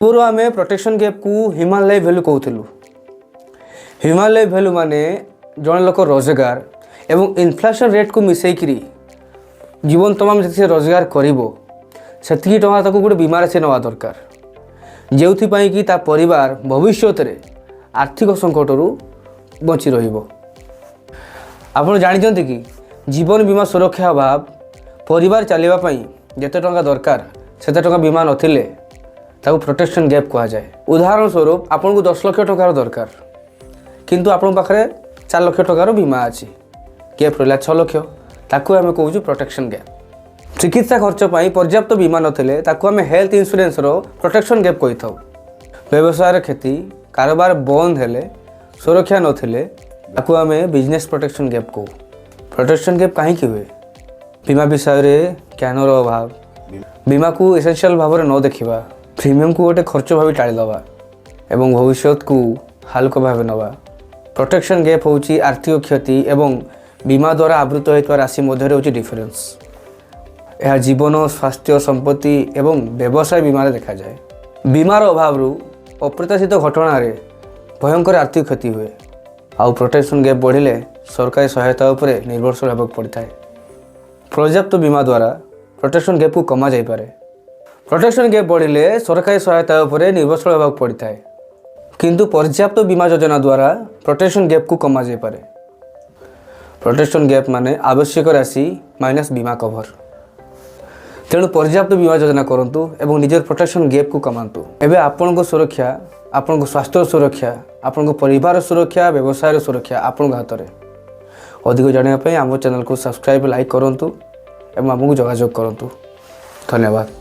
पूर्व आम protection gap को ह्यूमन लाइफ वैल्यू कहूलु। ह्यूमन लाइफ वैल्यू माने जन लोक रोजगार एवं इन्फ्लेशन रेट को मिसेकरी जीवन तमाम जी रोजगार करती टଙ୍କା गोटे बीमार से नवा दरकार जो कि ता परिवार भविष्य में आर्थिक संकट बची रहिबो। आप जानते कि जीवन बीमा सुरक्षा अभाव परिवार चलवाई जिते टଙ୍କା दरकार सेते टଙ୍କା बीमा नथिले ताकू प्रोटेक्शन गैप कहा जाए। उदाहरण स्वरूप आपन को 10 लाख टंकार दरकार किंतु आपन पाखरे 4 लाख टंकार बीमा अच्छी गैप रहा 6 लाख ताकू आम कहूँ प्रोटेक्शन गैप। चिकित्सा खर्च पर पर्याप्त बीमा नथिले ताकू आम हेल्थ इंश्योरेंस रो प्रोटेक्शन गैप कही था। व्यवसाय क्षति कारोबार बंद हेले सुरक्षा नथिले ताकू आम बिजनेस प्रोटेक्शन गैप कहू। प्रोटेक्शन गैप कहीं हुए बीमा विषय रे ज्ञानर अभाव बीमा को एसेंशियल भाव में न देखा प्रीमियम को गोटे खर्च भाव टाड़ीदवा एवं भविष्य को हालक भाव नवा। प्रोटेक्शन गैप हूँ आर्थिक क्षति एवं बीमा द्वारा आवृत होता राशि मध्य होची डिफरेंस। यह जीवन स्वास्थ्य संपत्ति एवं व्यवसाय बीमार देखा जाए। बीमार अभाव अप्रत्याशित घटना रे भयंकर आर्थिक क्षति हुए आउ प्रोटेक्शन गैप बढ़िले सरकारी सहायता उपरे निर्भरशील होगा पड़ता है। पर्याप्त बीमा द्वारा प्रोटेक्शन गैप को कमा जाई पारे। प्रोटेक्शन गैप बढ़िले सरकारी सहायता उपरे निर्भरशील होगा पड़ता है किंतु पर्याप्त बीमा योजना द्वारा प्रोटेक्शन गैप को कमा जाई पारे। प्रोटेक्शन गैप माने आवश्यक राशि माइनस बीमा कवर। तेणु पर्याप्त बीमा योजना करंतु एवं निजर प्रोटेक्शन गैप को कमांतु। एबे आपन को सुरक्षा आपन को स्वास्थ्य सुरक्षा आपन को परिवार सुरक्षा व्यवसाय सुरक्षा आपन हाथ में। अधिक जानापी आम चैनल को सब्सक्राइब लाइक करंतु एवं आमको जोगाजोग करंतु। धन्यवाद।